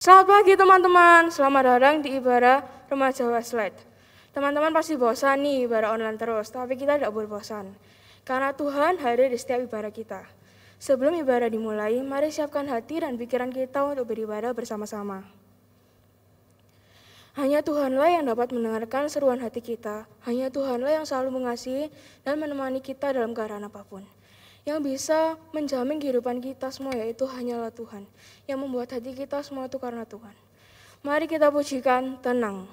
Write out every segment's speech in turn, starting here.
Selamat pagi teman-teman, selamat datang di ibadah remaja Westlight. Teman-teman pasti bosan nih ibadah online terus, tapi kita tidak boleh bosan. Karena Tuhan hadir di setiap ibadah kita. Sebelum ibadah dimulai, mari siapkan hati dan pikiran kita untuk beribadah bersama-sama. Hanya Tuhanlah yang dapat mendengarkan seruan hati kita. Hanya Tuhanlah yang selalu mengasihi dan menemani kita dalam keadaan apapun. Yang bisa menjamin kehidupan kita semua yaitu hanyalah Tuhan. Yang membuat hati kita semua itu karena Tuhan. Mari kita pujikan tenang.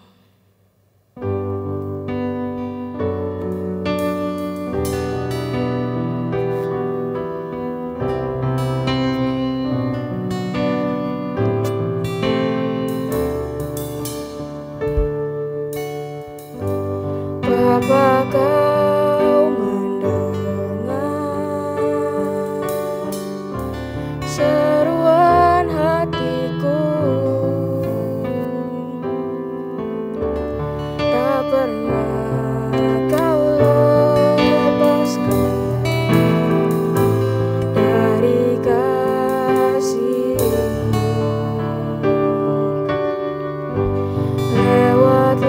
Bapa kau mendengar seruan hatiku, tak pernah kau lepaskan dari kasih-Mu. Lewat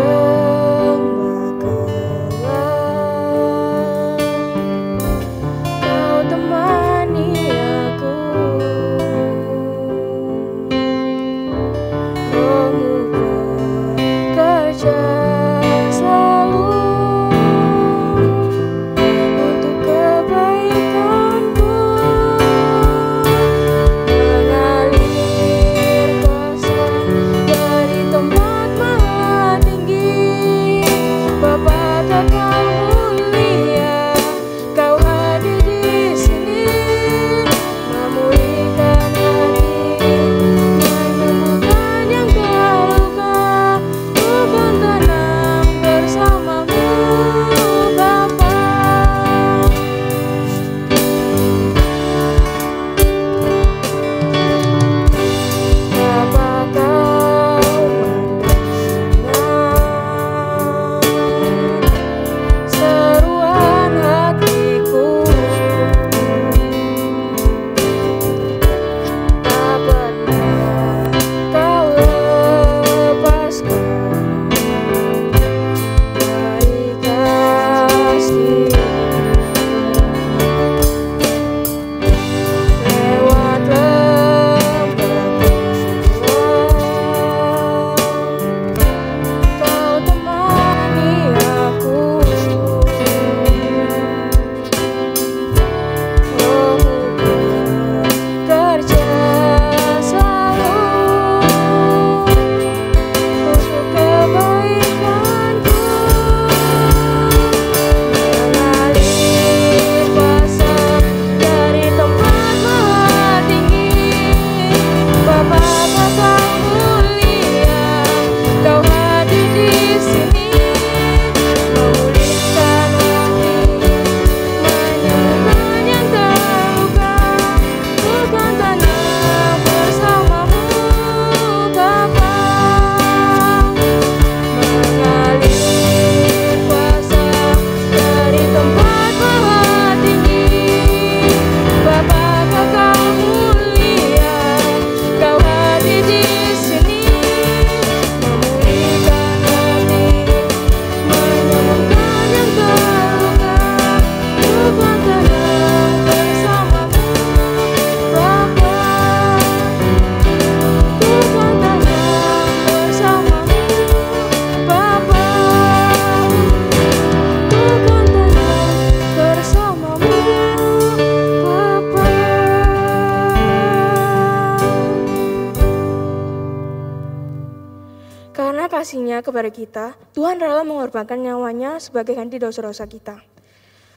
kasih-Nya kepada kita, Tuhan rela mengorbankan nyawanya sebagai ganti dosa-dosa kita.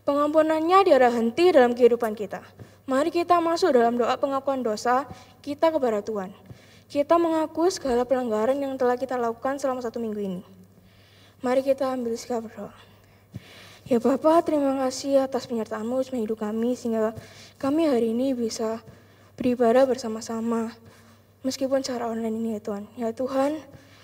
Pengampunannya tiada henti dalam kehidupan kita. Mari kita masuk dalam doa pengakuan dosa kita kepada Tuhan. Kita mengaku segala pelanggaran yang telah kita lakukan selama 1 minggu ini. Mari kita ambil sikap berdoa. Ya Bapa, terima kasih atas penyertaan-Mu dalam hidup kami sehingga kami hari ini bisa beribadah bersama-sama. Meskipun secara online ini ya Tuhan. Ya Tuhan,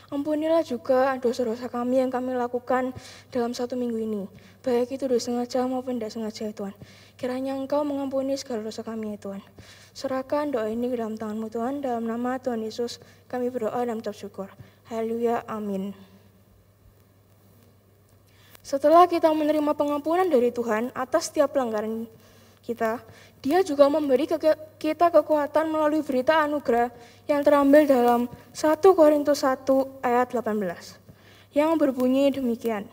Ampunilah juga dosa-dosa kami yang kami lakukan dalam 1 minggu ini, baik itu disengaja maupun tidak sengaja ya Tuhan. Kiranya Engkau mengampuni segala dosa kami ya Tuhan. Serahkan doa ini ke dalam tangan-Mu Tuhan, dalam nama Tuhan Yesus kami berdoa dan mengucap syukur. Haleluya, amin. Setelah kita menerima pengampunan dari Tuhan atas setiap pelanggaran kita, Dia juga memberi kita kekuatan melalui berita anugerah yang terambil dalam 1 Korintus 1 ayat 18 yang berbunyi demikian.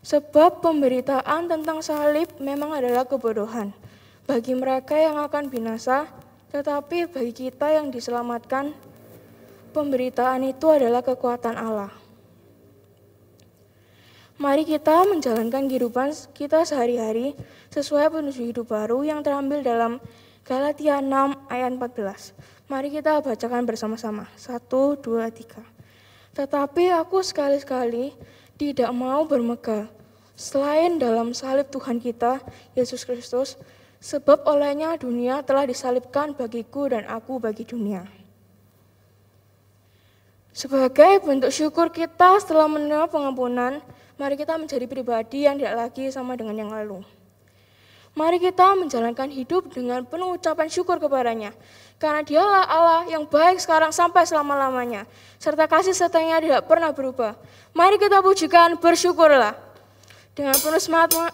Sebab pemberitaan tentang salib memang adalah kebodohan bagi mereka yang akan binasa, tetapi bagi kita yang diselamatkan, pemberitaan itu adalah kekuatan Allah. Mari kita menjalankan kehidupan kita sehari-hari sesuai petunjuk hidup baru yang terambil dalam Galatia 6 ayat 14. Mari kita bacakan bersama-sama. 1, 2, 3. Tetapi aku sekali-sekali tidak mau bermegah selain dalam salib Tuhan kita, Yesus Kristus, sebab olehnya dunia telah disalibkan bagiku dan aku bagi dunia. Sebagai bentuk syukur kita setelah menerima pengampunan, mari kita menjadi pribadi yang tidak lagi sama dengan yang lalu. Mari kita menjalankan hidup dengan penuh ucapan syukur kepadanya. Karena Dialah Allah yang baik sekarang sampai selama-lamanya. Serta kasih setia-Nya tidak pernah berubah. Mari kita pujikan, bersyukurlah. Dengan penuh semangat.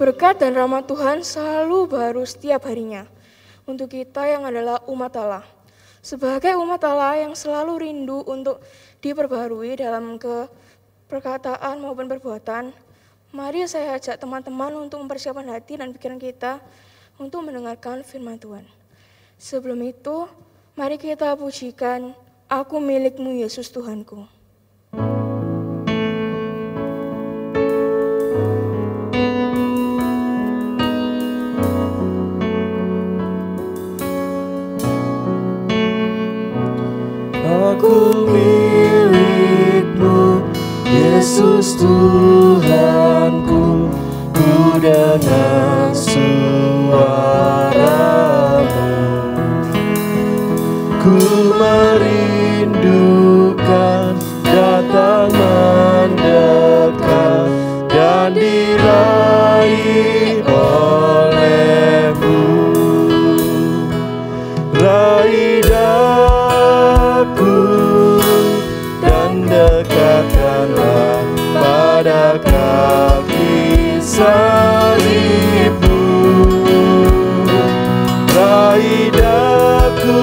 Berkat dan rahmat Tuhan selalu baru setiap harinya untuk kita yang adalah umat Allah. Sebagai umat Allah yang selalu rindu untuk diperbarui dalam perkataan maupun perbuatan, mari saya ajak teman-teman untuk mempersiapkan hati dan pikiran kita untuk mendengarkan firman Tuhan. Sebelum itu, mari kita pujikan Aku milik-Mu, Yesus Tuhanku. Aku milik-Mu, Yesus Tuhanku, ku dengar suara-Mu. Ku merindukan datang mendekat dan diraih oleh-Mu. Raih daku dan dekatkanlah pada kaki salib-Mu. Raih daku,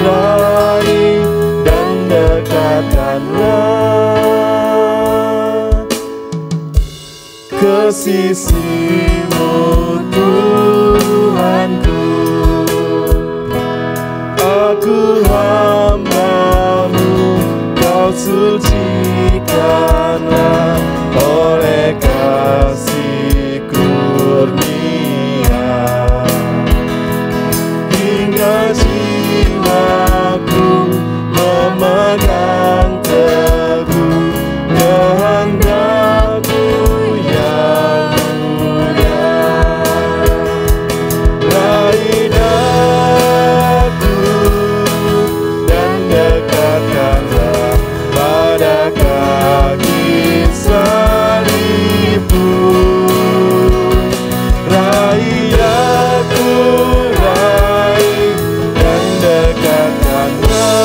raih dan dekatkanlah ke sisi-Mu, Tuhanku. Aku hamba-Mu, Kau sucikanlah oleh kasih kurnia. Hingga jiwaku memegang teguh kehendak-Mu yang mulia. Raih daku dan dekatkanlah pada kaki salib-Mu. Raih daku, raih dan dekatkanlah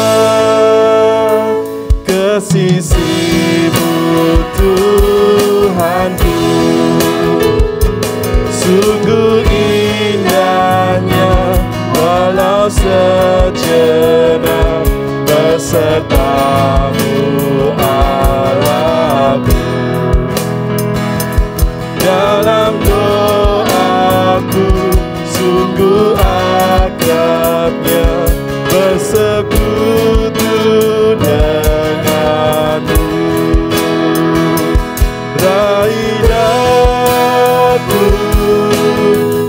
ke sisi-Mu, Tuhanku. Sungguh indahnya walau sejenak beserta-Mu, Allahku. Dalam doaku sungguh akrabnya bersekutu dengan-Mu. Raih daku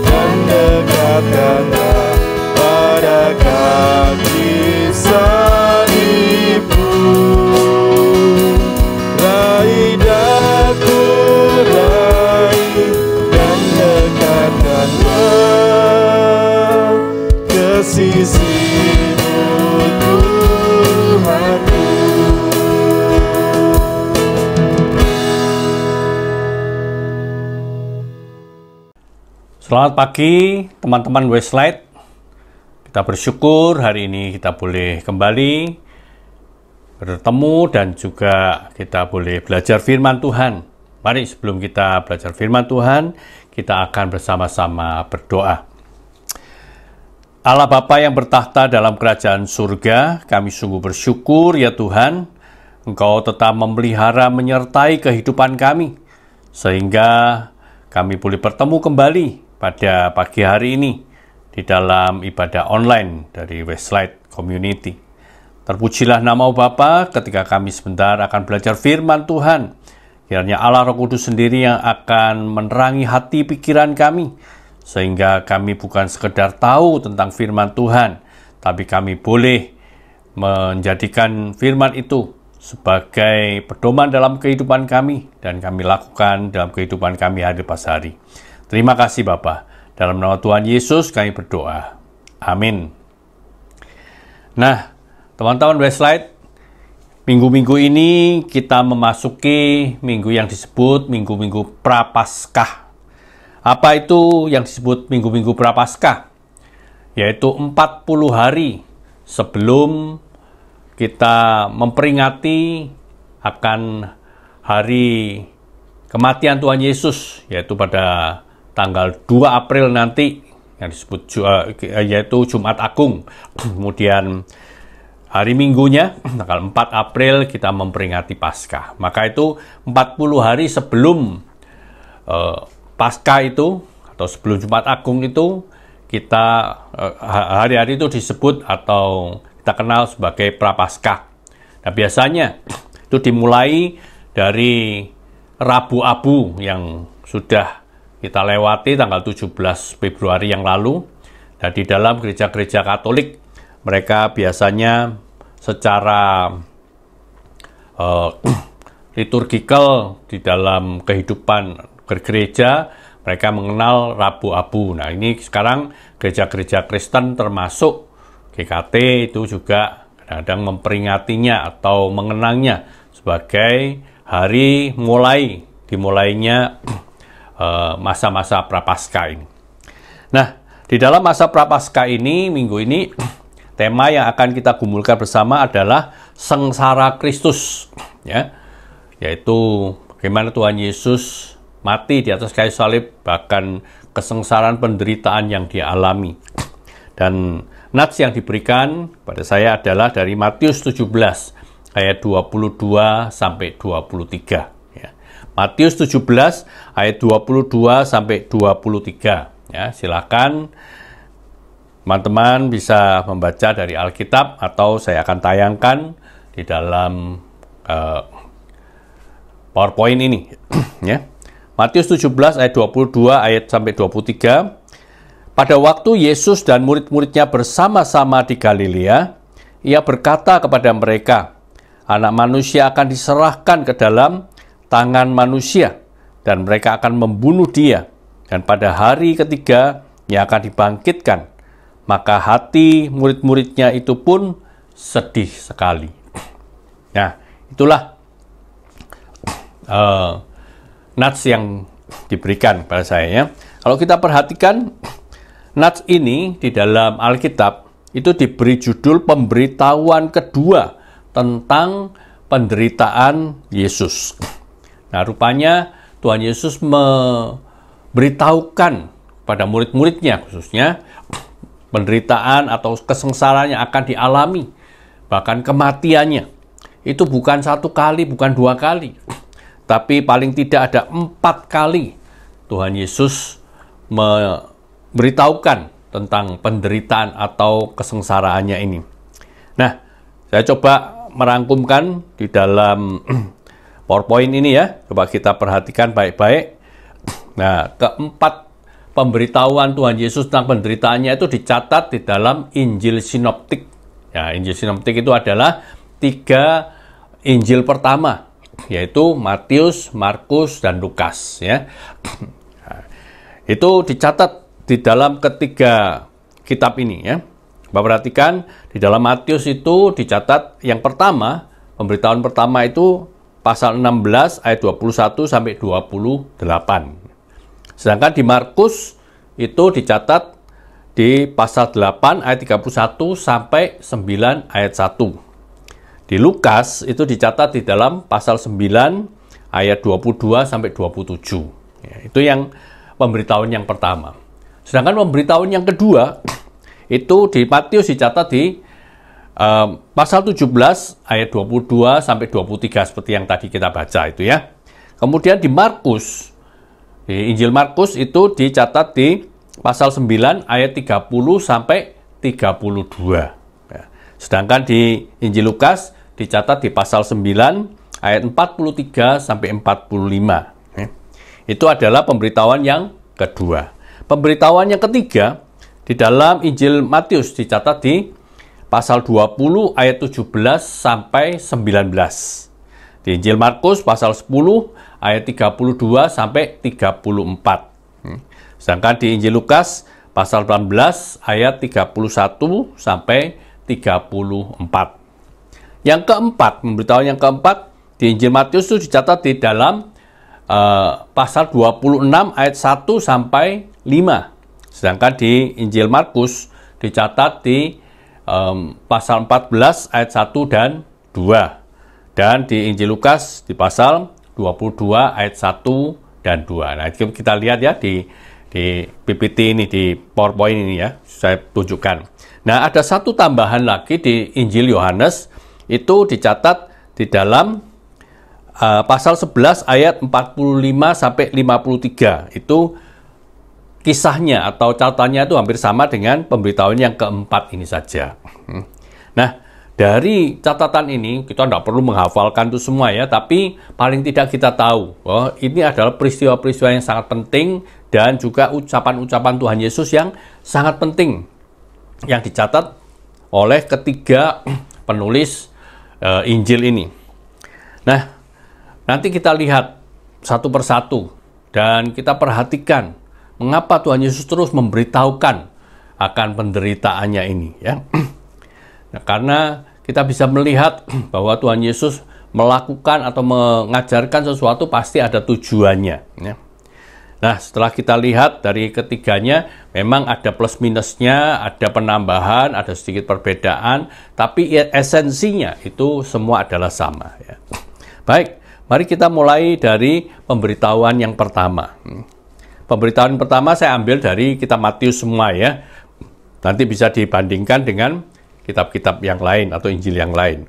dan dekatkanlah pada kaki salib-Mu. Raih daku, raih dan dekatkanlah ke sisi-Mu, Tuhanku. Selamat pagi teman-teman Westlight. Kita bersyukur hari ini kita boleh kembali bertemu dan juga kita boleh belajar firman Tuhan. Mari sebelum kita belajar firman Tuhan, kita akan bersama-sama berdoa. Allah Bapa yang bertahta dalam kerajaan surga, kami sungguh bersyukur ya Tuhan, Engkau tetap memelihara menyertai kehidupan kami, sehingga kami boleh bertemu kembali pada pagi hari ini di dalam ibadah online dari Westlight Community. Terpujilah nama Bapa ketika kami sebentar akan belajar firman Tuhan. Kiranya Allah Roh Kudus sendiri yang akan menerangi hati pikiran kami, sehingga kami bukan sekedar tahu tentang firman Tuhan, tapi kami boleh menjadikan firman itu sebagai pedoman dalam kehidupan kami, dan kami lakukan dalam kehidupan kami hari pas hari. Terima kasih Bapa. Dalam nama Tuhan Yesus kami berdoa. Amin. Nah, teman-teman Westlight, minggu-minggu ini kita memasuki minggu yang disebut minggu-minggu Prapaskah. Apa itu yang disebut minggu-minggu Prapaskah? Yaitu 40 hari sebelum kita memperingati akan hari kematian Tuhan Yesus, yaitu pada tanggal 2 April nanti, yang disebut yaitu Jumat Agung. Kemudian hari Minggunya, tanggal 4 April, kita memperingati Paskah. Maka itu 40 hari sebelum Paskah itu, atau sebelum Jumat Agung itu, kita hari-hari itu disebut atau kita kenal sebagai Prapaskah. Nah, biasanya itu dimulai dari Rabu Abu yang sudah kita lewati tanggal 17 Februari yang lalu. Dan di dalam gereja-gereja Katolik, mereka biasanya secara liturgikal di dalam kehidupan gereja, mereka mengenal Rabu Abu. Nah, ini sekarang gereja-gereja Kristen termasuk GKT itu juga kadang-kadang memperingatinya atau mengenangnya sebagai hari dimulainya masa-masa Prapaskah ini. Nah, di dalam masa Prapaskah ini, minggu ini, tema yang akan kita gumulkan bersama adalah sengsara Kristus, ya, yaitu bagaimana Tuhan Yesus mati di atas kayu salib, bahkan kesengsaraan penderitaan yang dia alami. Dan nats yang diberikan pada saya adalah dari Matius 17 ayat 22 sampai 23. Ya. Matius 17 ayat 22 sampai 23. Ya, silakan teman-teman bisa membaca dari Alkitab atau saya akan tayangkan di dalam PowerPoint ini. Ya. Matius 17 ayat 22 ayat sampai 23. Pada waktu Yesus dan murid-muridnya bersama-sama di Galilea, ia berkata kepada mereka, Anak manusia akan diserahkan ke dalam tangan manusia, dan mereka akan membunuh dia, dan pada hari ketiga ia akan dibangkitkan. Maka hati murid-muridnya itu pun sedih sekali. Nah, itulah nats yang diberikan pada saya, ya. Kalau kita perhatikan nats ini di dalam Alkitab itu diberi judul pemberitahuan kedua tentang penderitaan Yesus. Nah, rupanya Tuhan Yesus memberitahukan pada murid-muridnya khususnya penderitaan atau kesengsaraan yang akan dialami, bahkan kematiannya. Itu bukan satu kali, bukan dua kali, tapi paling tidak ada 4 kali Tuhan Yesus memberitahukan tentang penderitaan atau kesengsaraannya ini. Nah, saya coba merangkumkan di dalam PowerPoint ini, ya. Coba kita perhatikan baik-baik. Nah, keempat pemberitahuan Tuhan Yesus tentang penderitaannya itu dicatat di dalam Injil Sinoptik. Ya, Injil Sinoptik itu adalah 3 Injil pertama, yaitu Matius, Markus, dan Lukas, ya. Itu dicatat di dalam ketiga kitab ini, ya. Perhatikan di dalam Matius itu dicatat yang pertama, pemberitahuan pertama itu pasal 16 ayat 21 sampai 28. Sedangkan di Markus itu dicatat di pasal 8 ayat 31 sampai 9 ayat 1. Di Lukas itu dicatat di dalam pasal 9 ayat 22 sampai 27. Ya, itu yang pemberitahuan yang pertama. Sedangkan pemberitahuan yang kedua itu di Matius dicatat di pasal 17 ayat 22 sampai 23 seperti yang tadi kita baca itu, ya. Kemudian di Markus, di Injil Markus itu dicatat di pasal 9 ayat 30 sampai 32. Ya. Sedangkan di Injil Lukas dicatat di pasal 9 ayat 43 sampai 45. Ya. Itu adalah pemberitahuan yang kedua. Pemberitahuan yang ketiga di dalam Injil Matius dicatat di pasal 20 ayat 17 sampai 19. Di Injil Markus pasal 10 ayat 32 sampai 34. Sedangkan di Injil Lukas pasal 18 ayat 31 sampai 34. Yang keempat, pemberitahuan yang keempat di Injil Matius itu dicatat di dalam pasal 26 ayat 1 sampai 5. Sedangkan di Injil Markus dicatat di pasal 14 ayat 1 dan 2. Dan di Injil Lukas di pasal 22 ayat 1 dan 2. Nah, itu kita lihat, ya, di PPT ini, di PowerPoint ini, ya, saya tunjukkan. Nah, ada satu tambahan lagi di Injil Yohanes, itu dicatat di dalam pasal 11 ayat 45 sampai 53. Itu kisahnya atau catatannya itu hampir sama dengan pemberitahuan yang keempat ini saja. Nah, dari catatan ini, kita tidak perlu menghafalkan itu semua ya, tapi paling tidak kita tahu bahwa ini adalah peristiwa-peristiwa yang sangat penting dan juga ucapan-ucapan Tuhan Yesus yang sangat penting yang dicatat oleh ketiga penulis Injil ini. Nah, nanti kita lihat satu persatu dan kita perhatikan mengapa Tuhan Yesus terus memberitahukan akan penderitaannya ini ya. Nah, karena kita bisa melihat bahwa Tuhan Yesus melakukan atau mengajarkan sesuatu pasti ada tujuannya. Ya. Nah, setelah kita lihat dari ketiganya, memang ada plus minusnya, ada penambahan, ada sedikit perbedaan, tapi esensinya itu semua adalah sama. Ya. Baik, mari kita mulai dari pemberitahuan yang pertama. Pemberitahuan pertama saya ambil dari kitab Matius semua ya. Nanti bisa dibandingkan dengan kitab-kitab yang lain atau Injil yang lain.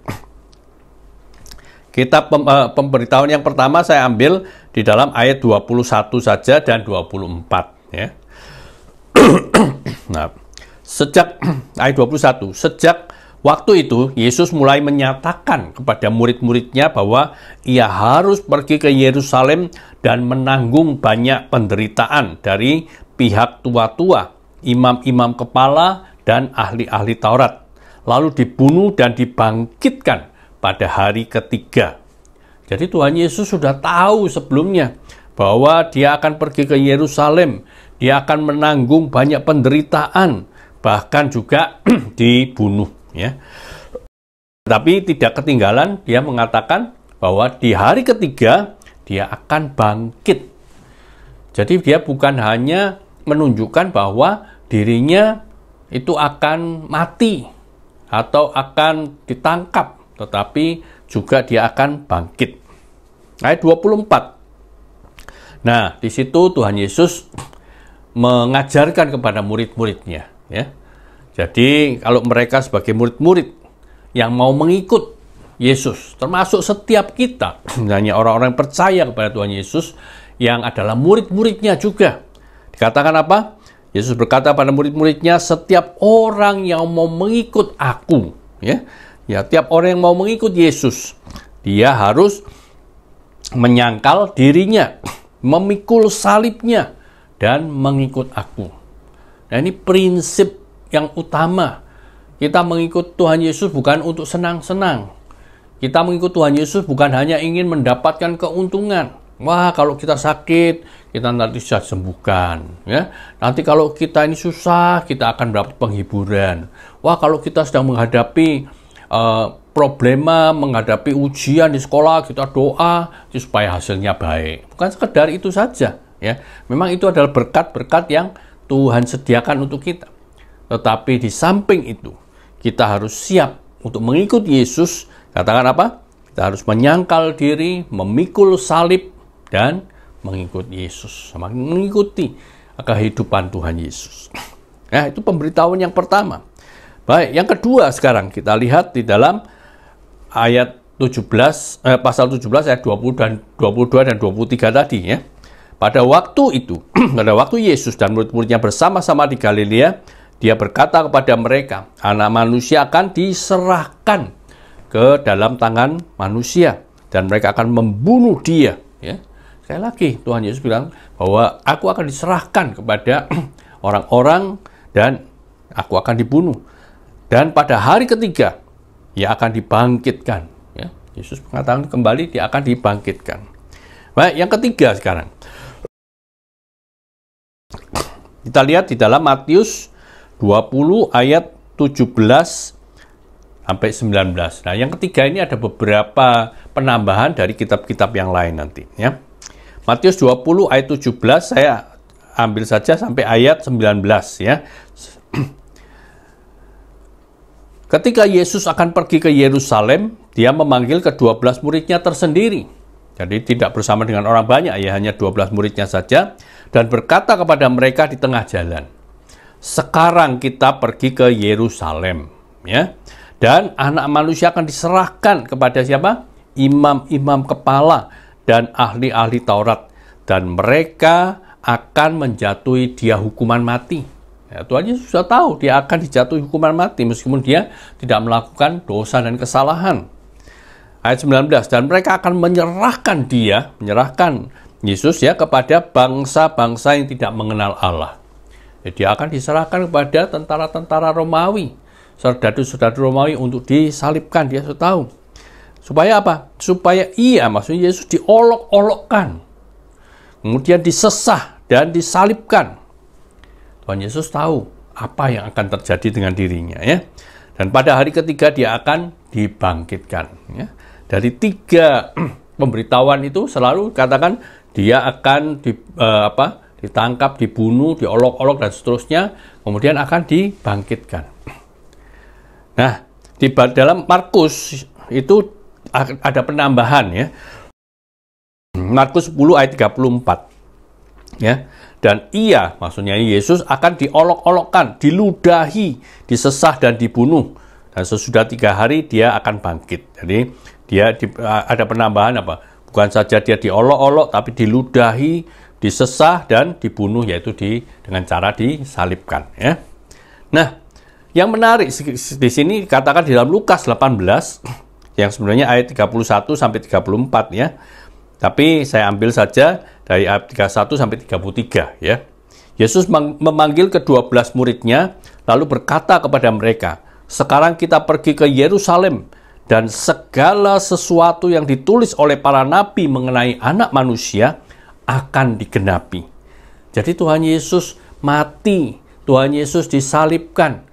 Kitab pemberitahuan yang pertama saya ambil di dalam ayat 21 saja dan 24 ya. Nah, sejak ayat 21, sejak waktu itu Yesus mulai menyatakan kepada murid-muridnya bahwa ia harus pergi ke Yerusalem dan menanggung banyak penderitaan dari pihak tua-tua, imam-imam kepala dan ahli-ahli Taurat, lalu dibunuh dan dibangkitkan pada hari ketiga. Jadi Tuhan Yesus sudah tahu sebelumnya bahwa dia akan pergi ke Yerusalem, dia akan menanggung banyak penderitaan, bahkan juga dibunuh. Ya. Tapi tidak ketinggalan, dia mengatakan bahwa di hari ketiga dia akan bangkit. Jadi dia bukan hanya menunjukkan bahwa dirinya itu akan mati atau akan ditangkap, tetapi juga dia akan bangkit. Ayat 24. Nah, di situ Tuhan Yesus mengajarkan kepada murid-muridnya, ya. Jadi, kalau mereka sebagai murid-murid yang mau mengikut Yesus, termasuk setiap kita, hanya orang-orang yang percaya kepada Tuhan Yesus yang adalah murid-muridnya juga. Dikatakan apa? Yesus berkata pada murid-muridnya, setiap orang yang mau mengikut aku, ya, tiap orang yang mau mengikut Yesus, dia harus menyangkal dirinya, memikul salibnya, dan mengikut aku. Nah, ini prinsip yang utama. Kita mengikut Tuhan Yesus bukan untuk senang-senang. Kita mengikut Tuhan Yesus bukan hanya ingin mendapatkan keuntungan. Wah, kalau kita sakit, kita nanti bisa sembuhkan. Ya. Nanti kalau kita ini susah, kita akan dapat penghiburan. Wah, kalau kita sedang menghadapi problema, menghadapi ujian di sekolah, kita doa supaya hasilnya baik. Bukan sekedar itu saja. Ya. Memang itu adalah berkat-berkat yang Tuhan sediakan untuk kita. Tetapi di samping itu, kita harus siap untuk mengikut Yesus. Katakan apa? Kita harus menyangkal diri, memikul salib, dan mengikut Yesus, mengikuti kehidupan Tuhan Yesus. Nah, itu pemberitahuan yang pertama. Baik, yang kedua sekarang kita lihat di dalam ayat 17, pasal 17 ayat 20 dan 22 dan 23 tadi ya. Pada waktu itu, pada waktu Yesus dan murid-muridnya bersama-sama di Galilea, dia berkata kepada mereka, Anak Manusia akan diserahkan ke dalam tangan manusia dan mereka akan membunuh dia. Ya. Sekali lagi Tuhan Yesus bilang bahwa aku akan diserahkan kepada orang-orang dan aku akan dibunuh. Dan pada hari ketiga, ia akan dibangkitkan. Ya. Yesus mengatakan kembali dia akan dibangkitkan. Baik, yang ketiga sekarang. Kita lihat di dalam Matius 20 ayat 17 sampai 19. Nah, yang ketiga ini ada beberapa penambahan dari kitab-kitab yang lain nanti. Ya. Matius 20 ayat 17 saya ambil saja sampai ayat 19 ya. Ketika Yesus akan pergi ke Yerusalem, dia memanggil ke-12 muridnya tersendiri. Jadi tidak bersama dengan orang banyak, ya hanya 12 muridnya saja, dan berkata kepada mereka di tengah jalan, sekarang kita pergi ke Yerusalem, ya. Dan Anak Manusia akan diserahkan kepada siapa? Imam-imam kepala dan ahli-ahli Taurat, dan mereka akan menjatuhi dia hukuman mati. Ya, Tuhan Yesus sudah tahu dia akan dijatuhi hukuman mati meskipun dia tidak melakukan dosa dan kesalahan. Ayat 19, dan mereka akan menyerahkan Yesus ya kepada bangsa-bangsa yang tidak mengenal Allah. Jadi dia akan diserahkan kepada tentara-tentara Romawi, serdadu-serdadu Romawi untuk disalibkan. Dia sudah tahu. Supaya apa? Supaya maksudnya Yesus diolok-olokkan, kemudian disesah dan disalibkan. Tuhan Yesus tahu apa yang akan terjadi dengan dirinya, ya. Dan pada hari ketiga dia akan dibangkitkan. Ya. Dari 3 pemberitahuan itu selalu katakan dia akan ditangkap, dibunuh, diolok-olok dan seterusnya, kemudian akan dibangkitkan. Nah, di dalam Markus itu ada penambahan, ya. Markus 10 ayat 34. Ya. Dan maksudnya Yesus akan diolok-olokkan, diludahi, disesah dan dibunuh. Dan sesudah 3 hari dia akan bangkit. Jadi ada penambahan apa? Bukan saja dia diolok-olok, tapi diludahi, disesah dan dibunuh, yaitu dengan cara disalibkan. Ya. Nah, yang menarik di sini dikatakan di dalam Lukas 18, yang sebenarnya ayat 31 sampai 34 ya. Tapi saya ambil saja dari ayat 31 sampai 33 ya. Yesus memanggil ke-12 muridnya lalu berkata kepada mereka, "Sekarang kita pergi ke Yerusalem dan segala sesuatu yang ditulis oleh para nabi mengenai Anak Manusia akan digenapi." Jadi Tuhan Yesus mati, Tuhan Yesus disalibkan.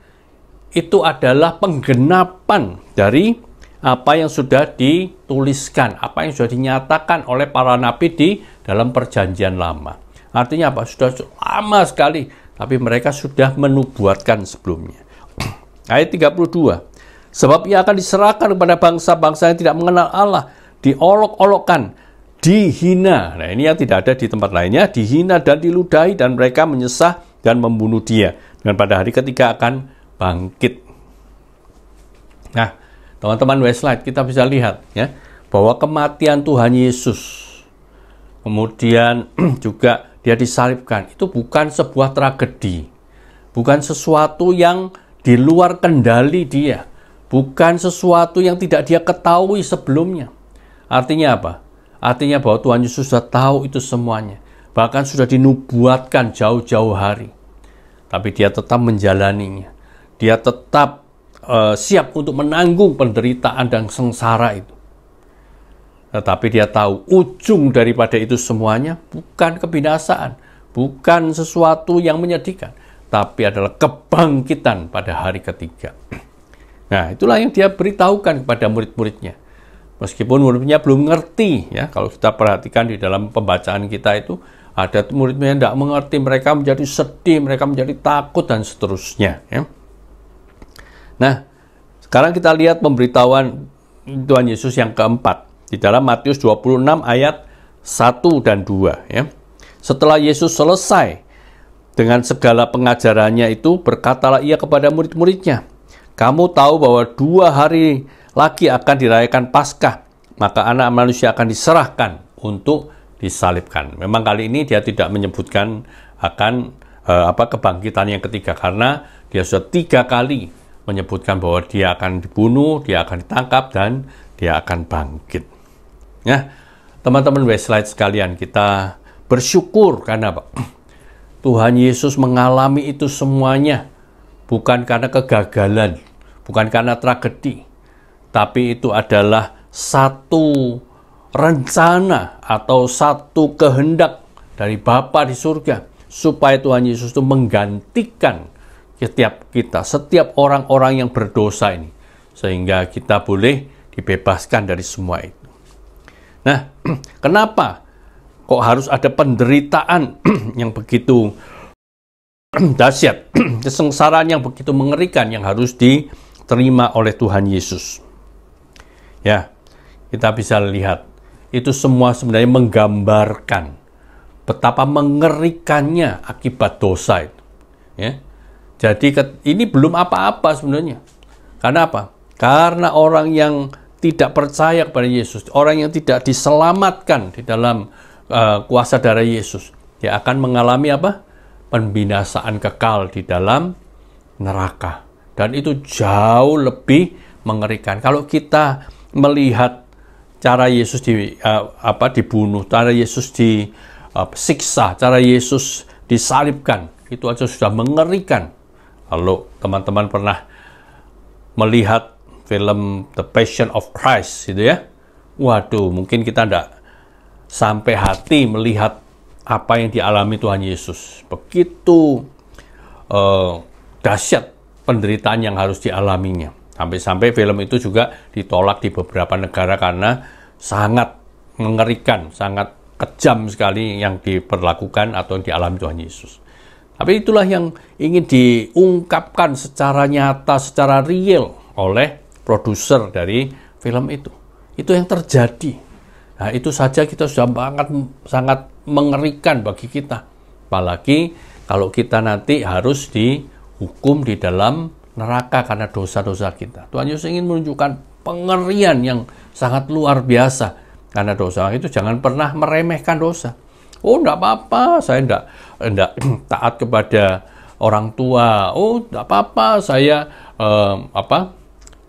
Itu adalah penggenapan dari apa yang sudah dituliskan, apa yang sudah dinyatakan oleh para nabi di dalam perjanjian lama. Artinya apa? Sudah lama sekali, tapi mereka sudah menubuatkan sebelumnya. Ayat 32. Sebab ia akan diserahkan kepada bangsa-bangsa yang tidak mengenal Allah, diolok-olokkan, dihina. Nah, ini yang tidak ada di tempat lainnya, dihina dan diludahi, dan mereka menyesah dan membunuh dia. Dan pada hari ketiga akan bangkit. Nah, teman-teman Westlight, kita bisa lihat ya bahwa kematian Tuhan Yesus, kemudian juga dia disalibkan, itu bukan sebuah tragedi, bukan sesuatu yang di luar kendali dia, bukan sesuatu yang tidak dia ketahui sebelumnya. Artinya apa? Artinya bahwa Tuhan Yesus sudah tahu itu semuanya, bahkan sudah dinubuatkan jauh-jauh hari. Tapi dia tetap menjalaninya, dia tetap siap untuk menanggung penderitaan dan sengsara itu. Tetapi dia tahu ujung daripada itu semuanya bukan kebinasaan, bukan sesuatu yang menyedihkan, tapi adalah kebangkitan pada hari ketiga. Nah, itulah yang dia beritahukan kepada murid-muridnya. Meskipun muridnya belum ngerti, ya, kalau kita perhatikan di dalam pembacaan kita itu, ada murid-murid yang tidak mengerti, mereka menjadi sedih, mereka menjadi takut, dan seterusnya. Ya. Nah, sekarang kita lihat pemberitahuan Tuhan Yesus yang keempat di dalam Matius 26 ayat 1 dan 2 ya. Setelah Yesus selesai dengan segala pengajarannya itu, berkatalah ia kepada murid-muridnya, "Kamu tahu bahwa 2 hari lagi akan dirayakan Paskah, maka Anak Manusia akan diserahkan untuk disalibkan." Memang kali ini dia tidak menyebutkan akan kebangkitan yang ketiga, karena dia sudah 3 kali menyebutkan bahwa dia akan dibunuh, dia akan ditangkap, dan dia akan bangkit. Ya, teman-teman Westlight sekalian, kita bersyukur karena Tuhan Yesus mengalami itu semuanya, bukan karena kegagalan, bukan karena tragedi, tapi itu adalah satu rencana atau satu kehendak dari Bapa di surga, supaya Tuhan Yesus itu menggantikan setiap orang-orang yang berdosa ini, sehingga kita boleh dibebaskan dari semua itu. Nah, kenapa kok harus ada penderitaan yang begitu dahsyat, kesengsaraan yang begitu mengerikan yang harus diterima oleh Tuhan Yesus? Ya, kita bisa lihat itu semua sebenarnya menggambarkan betapa mengerikannya akibat dosa itu. Ya. Jadi ini belum apa-apa sebenarnya. Karena apa? Karena orang yang tidak percaya kepada Yesus, orang yang tidak diselamatkan di dalam kuasa darah Yesus, dia akan mengalami apa? pembinasaan kekal di dalam neraka. Dan itu jauh lebih mengerikan. Kalau kita melihat cara Yesus dibunuh, cara Yesus disiksa, cara Yesus disalibkan, itu aja sudah mengerikan. Lalu teman-teman pernah melihat film The Passion of Christ, gitu ya? Waduh, mungkin kita tidak sampai hati melihat apa yang dialami Tuhan Yesus. Begitu dahsyat penderitaan yang harus dialaminya. Sampai-sampai film itu juga ditolak di beberapa negara karena sangat mengerikan, sangat kejam sekali yang diperlakukan atau yang dialami Tuhan Yesus. Tapi itulah yang ingin diungkapkan secara nyata, secara real oleh produser dari film itu. Itu yang terjadi. Nah, itu saja kita sudah sangat mengerikan bagi kita. Apalagi kalau kita nanti harus dihukum di dalam neraka karena dosa-dosa kita. Tuhan Yesus ingin menunjukkan pengerian yang sangat luar biasa karena dosa. Itu jangan pernah meremehkan dosa. Oh, enggak apa-apa, saya enggak taat kepada orang tua. Oh, enggak apa-apa, saya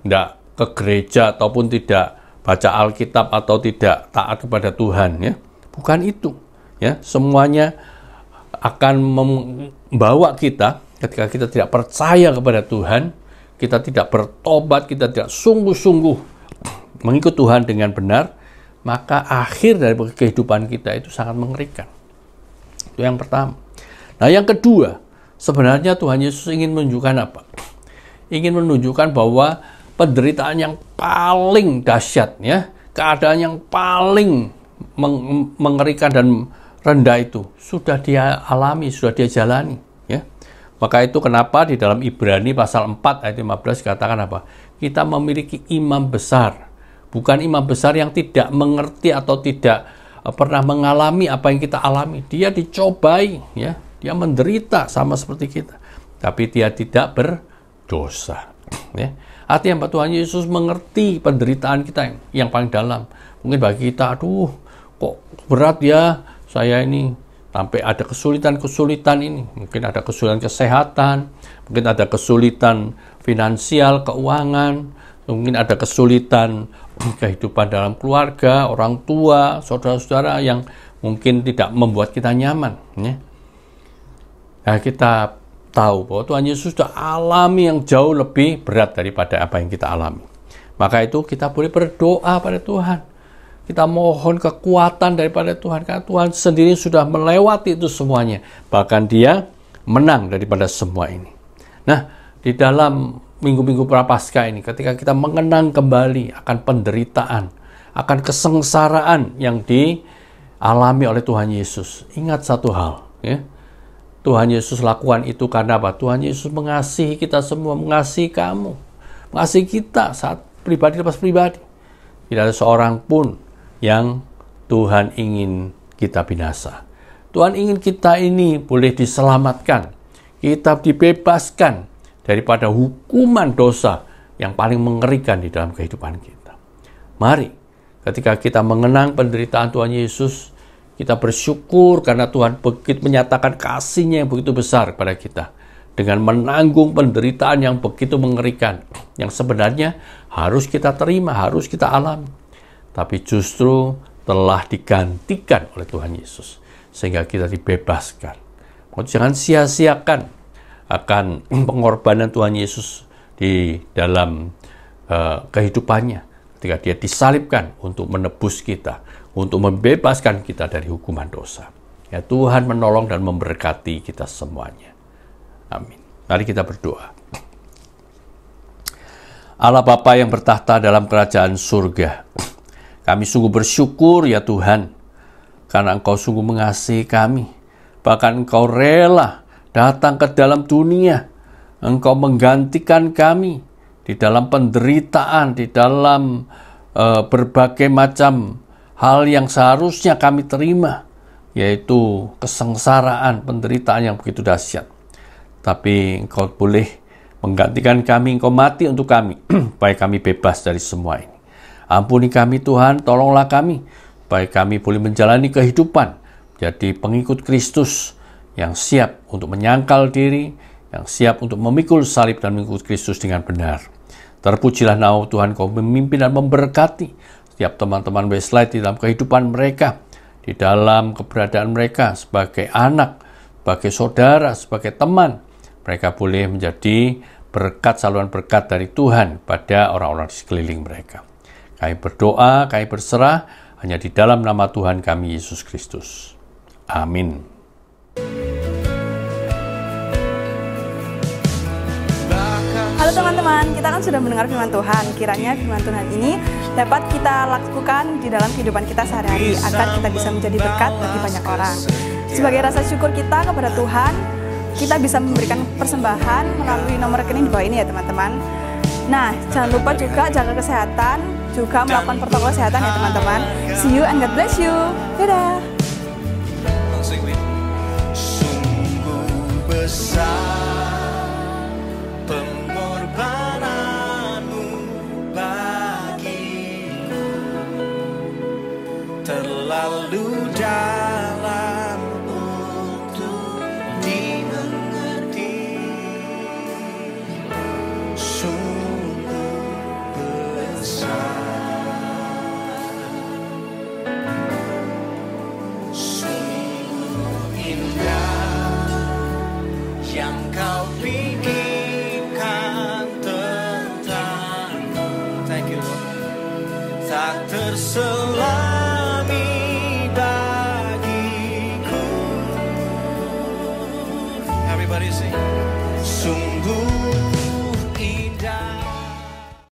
enggak ke gereja ataupun tidak baca Alkitab atau tidak taat kepada Tuhan, ya. Bukan itu, ya. Semuanya akan membawa kita ketika kita tidak percaya kepada Tuhan, kita tidak bertobat, kita tidak sungguh-sungguh mengikut Tuhan dengan benar, maka akhir dari kehidupan kita itu sangat mengerikan. Itu yang pertama. Nah, yang kedua, sebenarnya Tuhan Yesus ingin menunjukkan apa? Ingin menunjukkan bahwa penderitaan yang paling dahsyat, ya, keadaan yang paling mengerikan dan rendah itu sudah dia alami, sudah dia jalani, ya. Maka itu kenapa di dalam Ibrani pasal 4 ayat 15 dikatakan apa? Kita memiliki imam besar. Bukan imam besar yang tidak mengerti atau tidak pernah mengalami apa yang kita alami. Dia dicobai, ya. Dia menderita sama seperti kita. Tapi dia tidak berdosa, ya. Artinya Tuhan Yesus mengerti penderitaan kita yang paling dalam. Mungkin bagi kita, aduh, kok berat ya saya ini. Sampai ada kesulitan-kesulitan ini. Mungkin ada kesulitan kesehatan, mungkin ada kesulitan finansial, keuangan, mungkin ada kesulitan kehidupan dalam keluarga, orang tua, saudara-saudara yang mungkin tidak membuat kita nyaman, ya. Nah, kita tahu bahwa Tuhan Yesus sudah alami yang jauh lebih berat daripada apa yang kita alami. Maka itu kita boleh berdoa pada Tuhan. Kita mohon kekuatan daripada Tuhan, karena Tuhan sendiri sudah melewati itu semuanya. Bahkan dia menang daripada semua ini. Nah, di dalam minggu-minggu Prapaskah ini, ketika kita mengenang kembali akan penderitaan, akan kesengsaraan yang dialami oleh Tuhan Yesus, ingat satu hal, ya. Tuhan Yesus lakukan itu karena apa? Tuhan Yesus mengasihi kita semua, mengasihi kamu, mengasihi kita saat pribadi lepas pribadi. Tidak ada seorang pun yang Tuhan ingin kita binasa. Tuhan ingin kita ini boleh diselamatkan, kita dibebaskan daripada hukuman dosa yang paling mengerikan di dalam kehidupan kita. Mari, ketika kita mengenang penderitaan Tuhan Yesus, kita bersyukur karena Tuhan begitu menyatakan kasih-Nya yang begitu besar kepada kita, dengan menanggung penderitaan yang begitu mengerikan, yang sebenarnya harus kita terima, harus kita alami. Tapi justru telah digantikan oleh Tuhan Yesus, sehingga kita dibebaskan. Jangan sia-siakan akan pengorbanan Tuhan Yesus di dalam kehidupannya, ketika dia disalibkan untuk menebus kita, untuk membebaskan kita dari hukuman dosa. Ya, Tuhan menolong dan memberkati kita semuanya. Amin. Mari kita berdoa. Allah Bapa yang bertahta dalam kerajaan surga, kami sungguh bersyukur ya Tuhan, karena Engkau sungguh mengasihi kami. Bahkan Engkau rela datang ke dalam dunia. Engkau menggantikan kami di dalam penderitaan, di dalam berbagai macam hal yang seharusnya kami terima, yaitu kesengsaraan, penderitaan yang begitu dahsyat. Tapi Engkau boleh menggantikan kami, Engkau mati untuk kami, supaya kami bebas dari semua ini. Ampuni kami Tuhan, tolonglah kami, supaya kami boleh menjalani kehidupan, jadi pengikut Kristus yang siap untuk menyangkal diri, yang siap untuk memikul salib dan mengikut Kristus dengan benar. Terpujilah nama Tuhan, Kau memimpin dan memberkati setiap teman-teman Westlight di dalam kehidupan mereka, di dalam keberadaan mereka sebagai anak, sebagai saudara, sebagai teman. Mereka boleh menjadi berkat, saluran berkat dari Tuhan pada orang-orang di sekeliling mereka. Kami berdoa, kami berserah hanya di dalam nama Tuhan kami Yesus Kristus. Amin. Halo teman-teman, kita kan sudah mendengar firman Tuhan. Kiranya firman Tuhan ini dapat kita lakukan di dalam kehidupan kita sehari-hari agar kita bisa menjadi berkat bagi banyak orang. Sebagai rasa syukur kita kepada Tuhan, kita bisa memberikan persembahan melalui nomor rekening di bawah ini ya teman-teman. Nah, jangan lupa juga jaga kesehatan, juga melakukan protokol kesehatan ya teman-teman. See you and God bless you. Dadah. Sungguh besar pengorbananmu bagiku, terlalu dalam untuk dimengerti. Sungguh besar, sungguh indah yang Kau pikirkan tentangku. Thank you, Lord. Tak terselami bagiku. Everybody sing.